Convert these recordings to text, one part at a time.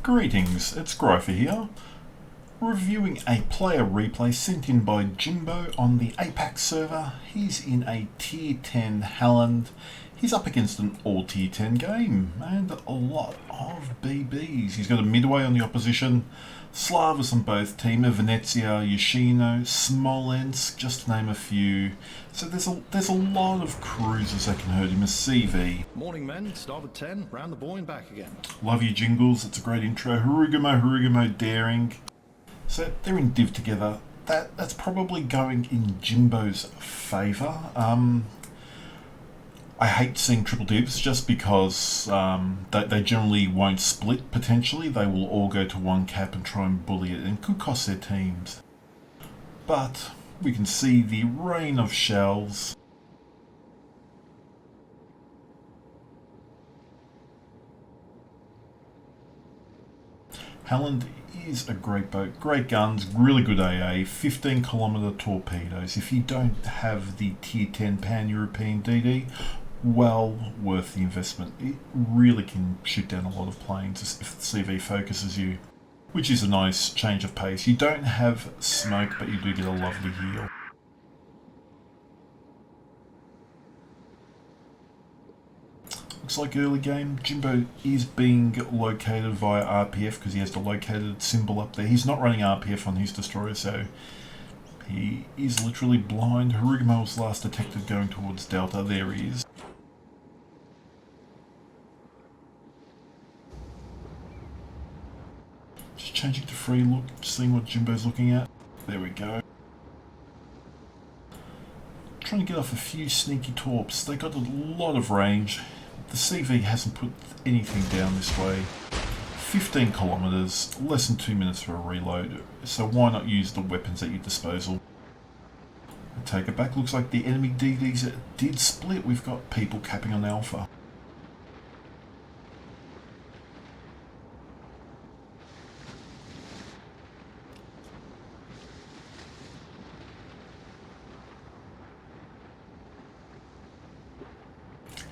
Greetings, it's Grypher here, reviewing a player replay sent in by Jimbo on the APAC server. He's in a tier 10 Halland. He's up against an all tier 10 game and a lot of BBs. He's got a midway on the opposition, Slavas on both team, Venezia, Yoshino, Smolensk, just to name a few. So there's a lot of cruisers that can hurt him. A CV. Morning men, start at 10, round the buoy and back again. Love you Jingles, it's a great intro. Harugamo, Daring. So they're in div together. That's probably going in Jimbo's favour. I hate seeing triple divs just because they generally won't split potentially. They will all go to one cap and try and bully it, and could cost their teams. But we can see the rain of shells. Halland is a great boat, great guns, really good AA, 15km torpedoes. If you don't have the tier 10 pan-European DD, well worth the investment. It really can shoot down a lot of planes if the CV focuses you, which is a nice change of pace. You don't have smoke, but you do get a lovely heal. Looks like early game, Jimbo is being located via RPF because he has the located symbol up there. He's not running RPF on his destroyer, so he is literally blind. Harugamo was last detected going towards Delta. There he is. Just changing to free look, seeing what Jimbo's looking at. There we go. Trying to get off a few sneaky torps. They got a lot of range. The CV hasn't put anything down this way. 15km, less than 2 minutes for a reload, so why not use the weapons at your disposal? I take it back, looks like the enemy DDs did split. We've got people capping on Alpha.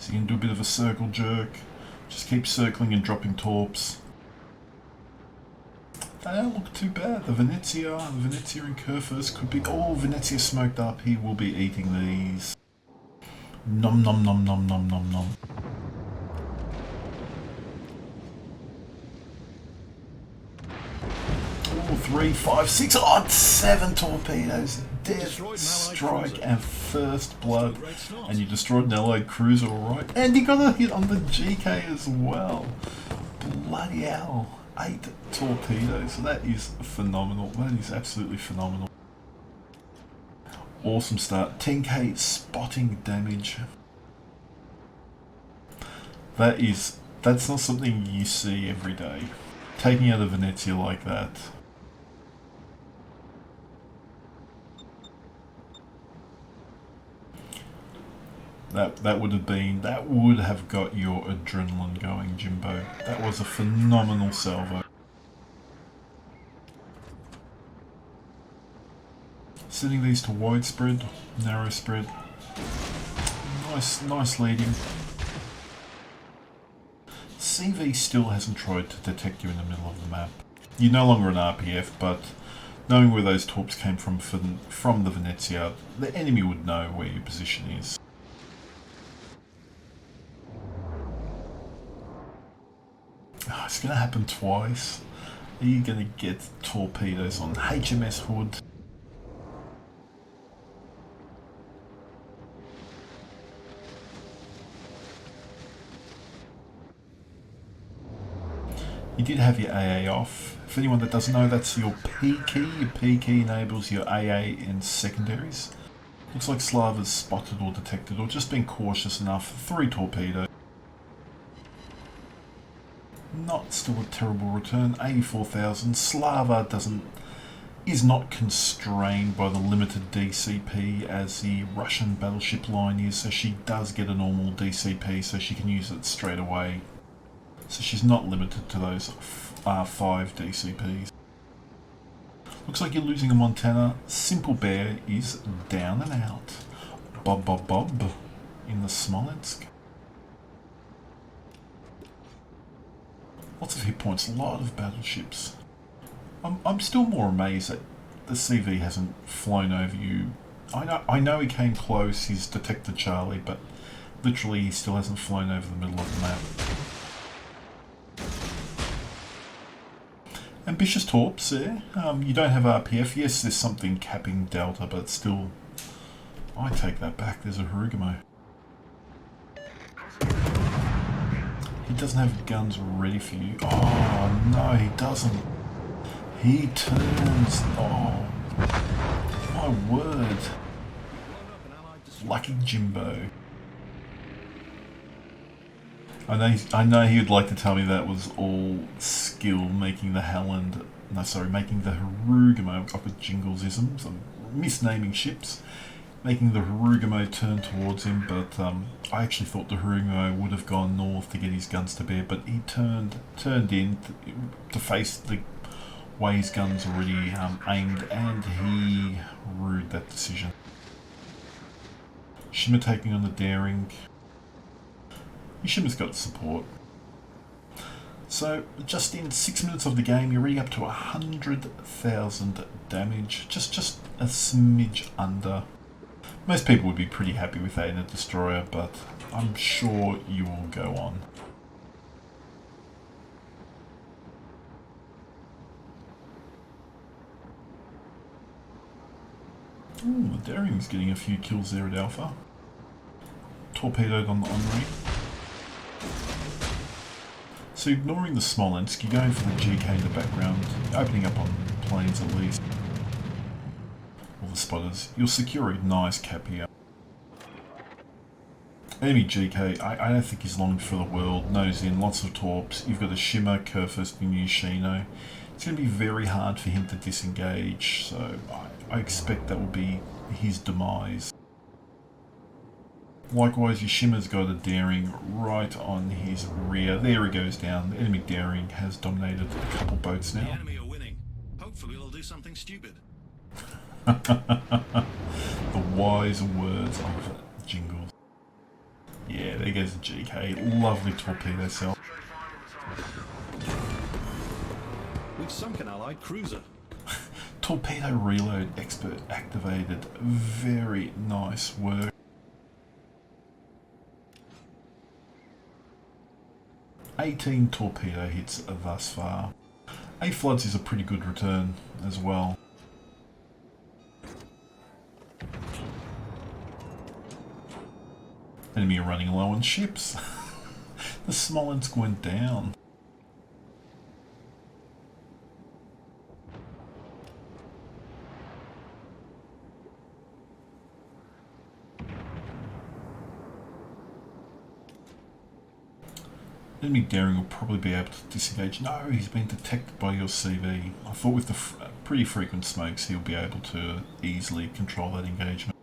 So you can do a bit of a circle jerk, just keep circling and dropping torps. They don't look too bad. The Venezia and Kerfers could be... Oh, Venezia smoked up. He will be eating these. Nom nom nom nom nom nom nom. Oh, 3, 5, 6, 7 torpedoes. Death, strike, and first blood. And you destroyed an allied cruiser, alright. And you got a hit on the GK as well. Bloody hell. 8 torpedoes. That is phenomenal. That is absolutely phenomenal. Awesome start. 10k spotting damage. That's not something you see every day. Taking out a Venezia like that. That would have got your adrenaline going, Jimbo. That was a phenomenal salvo. Setting these to wide spread, narrow spread. Nice leading. CV still hasn't tried to detect you in the middle of the map. You're no longer an RPF, but knowing where those torps came from the Venezia, the enemy would know where your position is. Oh, it's going to happen twice. Are you going to get torpedoes on HMS Hood? You did have your AA off. For anyone that doesn't know, that's your P key. Your P key enables your AA and secondaries. Looks like Slava's spotted or detected or just been cautious enough. 3 torpedoes. Not still a terrible return. 84,000. Slava is not constrained by the limited DCP as the Russian battleship line is, so she does get a normal DCP, so she can use it straight away. So she's not limited to those 5 DCPs. Looks like you're losing a Montana. Simple Bear is down and out. Bob in the Smolensk. Lots of hit points, a lot of battleships. I'm still more amazed that the CV hasn't flown over you. I know he came close, he's detected Charlie, but literally he still hasn't flown over the middle of the map. Ambitious torps there. You don't have RPF. Yes, there's something capping Delta, but still, I take that back. There's a Harugumo. He doesn't have guns ready for you. Oh, no, he doesn't. He turns. Oh, my word. Lucky Jimbo. I know he would like to tell me that was all skill making the Halland. No, sorry, making the Harugumo. I've got Jingles-isms. I'm misnaming ships. Making the Harugumo turn towards him, but I actually thought the Harugumo would have gone north to get his guns to bear, but he turned in to face the way his guns already aimed, and he rued that decision. Shimmer taking on the Daring. Shimmer's got support. So, just in 6 minutes of the game, you're already up to 100,000 damage. Just a smidge under. Most people would be pretty happy with that in a destroyer, but I'm sure you will go on. Ooh, the Daring's getting a few kills there at Alpha. Torpedoed on the Henri. So ignoring the Smolensk, you're going for the GK in the background, opening up on planes at least. All the spotters. You'll secure a nice cap here. Enemy GK, I don't think he's long for the world. Nose in, lots of torps. You've got a Shimmer, Kurfürst, and Yoshino. It's going to be very hard for him to disengage, so I expect that will be his demise. Likewise, your Shimmer's got a Daring right on his rear. There he goes down. The enemy Daring has dominated a couple boats now. The enemy are winning. Hopefully they'll do something stupid. The wise words of Jingles. Yeah, there goes the GK. Lovely torpedo cell. We've sunk an allied cruiser. Torpedo reload expert activated. Very nice work. 18 torpedo hits thus far. 8 floods is a pretty good return as well. Enemy are running low on ships. The Smolensk went down. Enemy Daring will probably be able to disengage. No, he's been detected by your CV. I thought with the pretty frequent smokes he'll be able to easily control that engagement.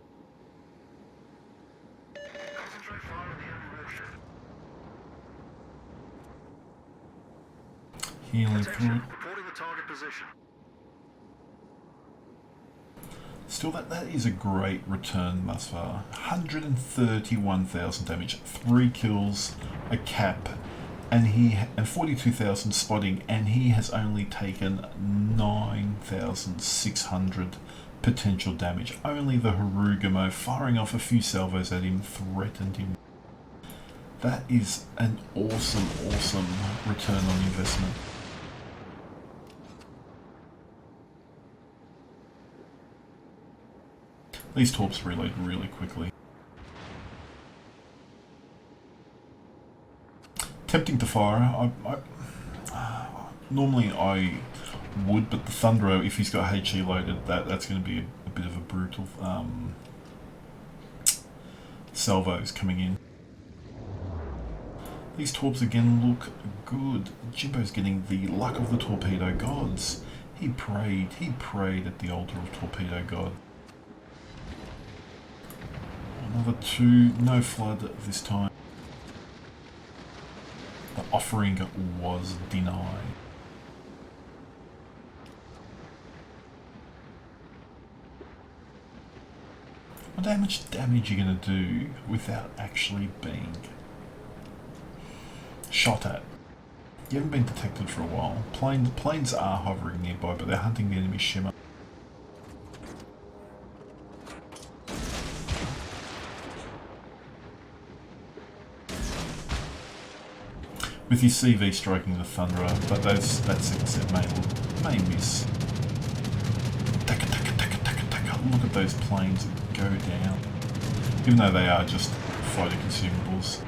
Healing through. Reporting the target position. Still, that is a great return thus far. 131,000 damage, 3 kills, a cap, and 42,000 spotting, and he has only taken 9,600 potential damage. Only the Harugumo firing off a few salvos at him threatened him. That is an awesome return on investment. These torps reload really quickly. Tempting to fire. Normally I would, but the Thunderer, if he's got HE loaded, that's going to be a bit of a brutal salvos coming in. These torps again look good. Jimbo's getting the luck of the torpedo gods. He prayed at the altar of torpedo god. Another 2, no flood this time. The offering was denied. I wonder how much damage you're going to do without actually being shot at. You haven't been detected for a while. Planes are hovering nearby, but they're hunting the enemy shimmer. With your CV striking the Thunderer, but that's it, may miss. Look at those planes go down. Even though they are just fighter consumables.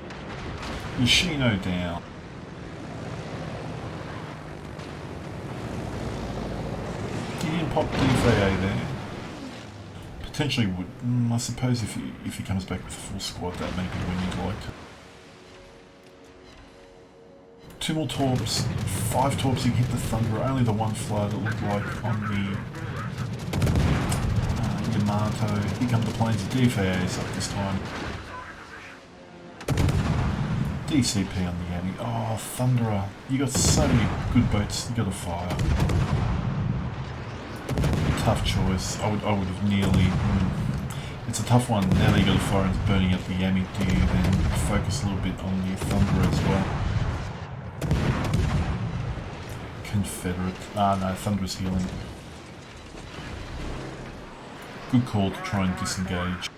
Yoshino down. He didn't pop DFA there. Potentially would, I suppose if he comes back with a full squad, that may be when you'd like to. 2 more torps, 5 torps you hit the Thunderer, only the one flood it looked like on the Yamato. Here come the planes, the DFAs up this time. DCP on the Yami. Oh, Thunderer, you got so many good boats you got to fire. Tough choice. I would have nearly. It's a tough one. Now that you got to fire into burning up the Yami, do you then focus a little bit on the Thunderer as well? Confederate. No, Thunderer's healing. Good call to try and disengage.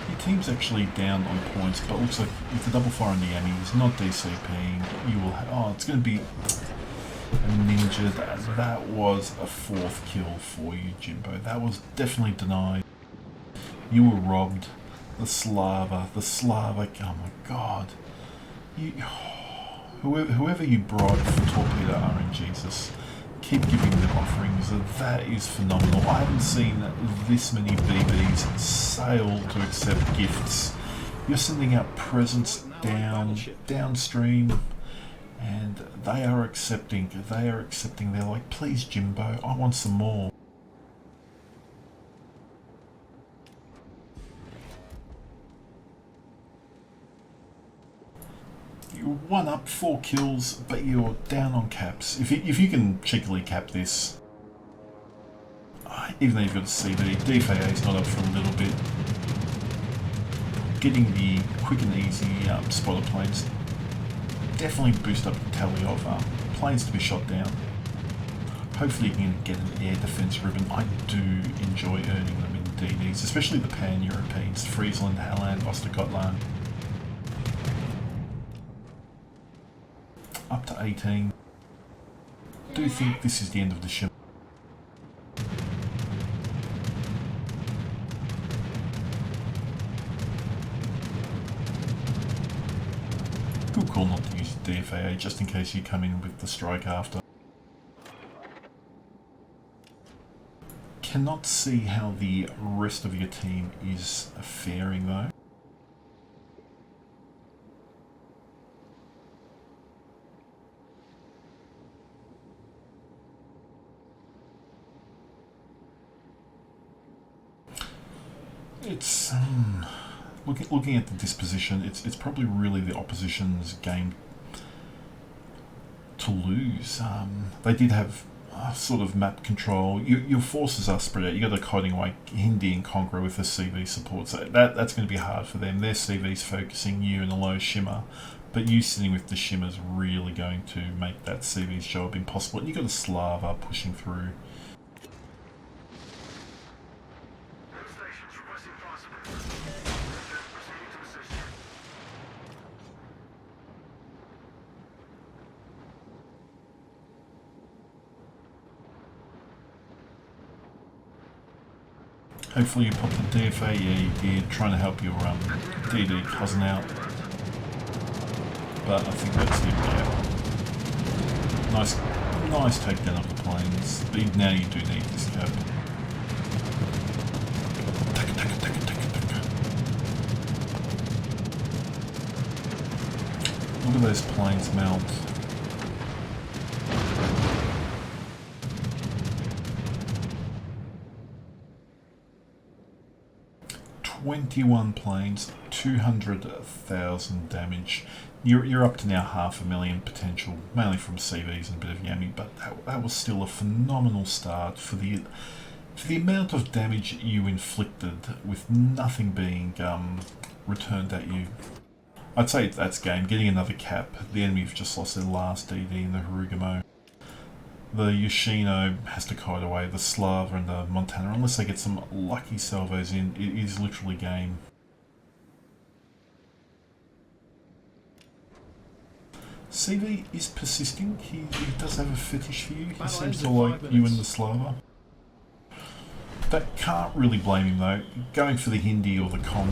Your team's actually down on points, but looks like with the double fire on the Yami, he's not DCPing. You will. It's going to be a ninja. That was a 4th kill for you, Jimbo. That was definitely denied. You were robbed. The Slava. Oh my god. Whoever you bribed for torpedo RNGesus, keep giving them offerings. That is phenomenal. I haven't seen this many BBs sail to accept gifts. You're sending out presents downstream, and they are accepting. They're like, please, Jimbo, I want some more. You're 1 up, 4 kills, but you're down on caps. If you can cheekily cap this, even though you've got a CD, DFA is not up for a little bit. Getting the quick and easy spotter planes definitely boost up the tally of planes to be shot down. Hopefully you can get an air defense ribbon. I do enjoy earning them in DDs, especially the Pan-Europeans, Friesland, Halland, Ostergotland. Up to 18. Do you think this is the end of the ship? Good call not to use the DFAA just in case you come in with the strike after. Cannot see how the rest of your team is faring though. It's looking at the disposition. It's probably really the opposition's game to lose. They did have sort of map control. Your forces are spread out. You got a hiding away Hindi and Conqueror with the CV support, so that's going to be hard for them. Their CV's focusing you in a low shimmer, but you sitting with the shimmer's really going to make that CV's job impossible. And you got a Slava pushing through. Hopefully you pop the DFA, yeah you did, trying to help your DD cousin out. But I think that's it, yeah. Nice takedown of the planes, but now you do need this cap. Look at those planes melt. 21 planes, 200,000 damage. You're up to now 500,000 potential, mainly from CVs and a bit of Yami, but that was still a phenomenal start for the For the amount of damage you inflicted with nothing being returned at you, I'd say that's game. Getting another cap. The enemy have just lost their last DD in the Harugamo. The Yoshino has to kite away. The Slava and the Montana, unless they get some lucky salvos in, it is literally game. CV is persisting. He does have a fetish for you. He seems to like you and the Slava. That can't really blame him though. Going for the Hindi or the Conk,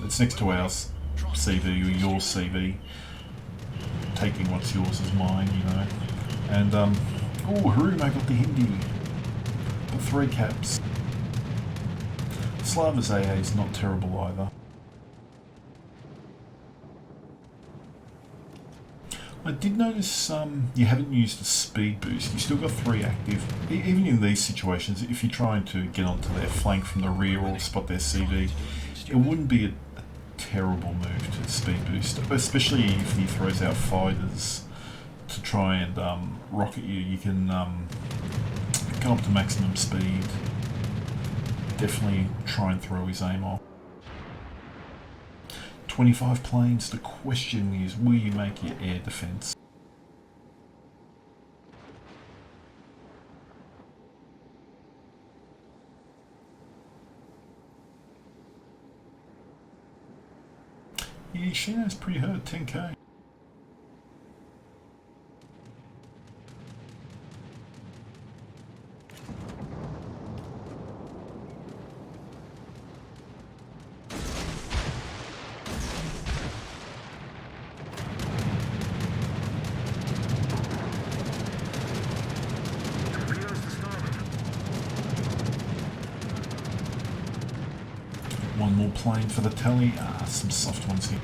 it's next to our CV or your CV. Taking what's yours is mine, you know. And, oh, Harume got the Hindi. The 3 caps. Slava's AA is not terrible either. I did notice you haven't used a speed boost. You still got 3 active. Even in these situations, if you're trying to get onto their flank from the rear or spot their CV, it wouldn't be a terrible move to speed boost, especially if he throws out fighters to try and rocket you. You can go up to maximum speed. Definitely try and throw his aim off. 25 planes, the question is, will you make your air defense? Yeah, Shino's pretty hurt, 10k. One more plane for the tally. Some soft ones here.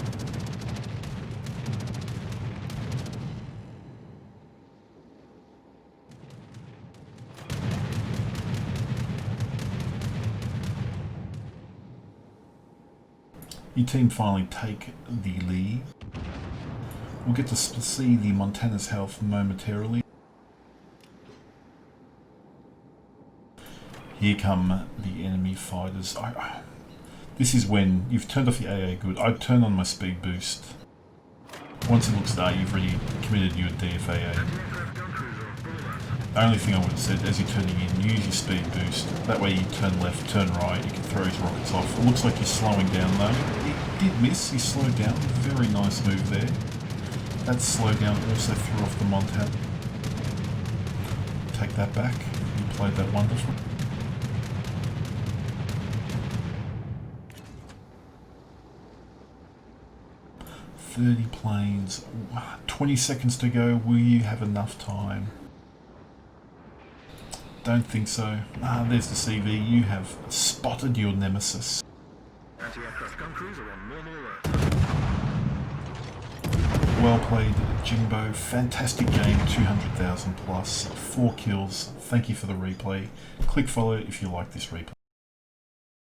Your team finally take the lead. We'll get to see the Montana's health momentarily. Here come the enemy fighters. This is when you've turned off your AA good. I'd turn on my speed boost. Once it looks dark, you've already committed your DFAA. The only thing I would have said, as you're turning in, use your speed boost. That way you turn left, turn right, you can throw his rockets off. It looks like you're slowing down though. He did miss, he slowed down. Very nice move there. That slowdown also threw off the Montana. Take that back. You played that wonderfully. $30 planes, 20 seconds to go. Will you have enough time? Don't think so. There's the CV. You have spotted your nemesis. Well played, Jimbo. Fantastic game, 200,000 plus, 4 kills. Thank you for the replay. Click follow if you like this replay.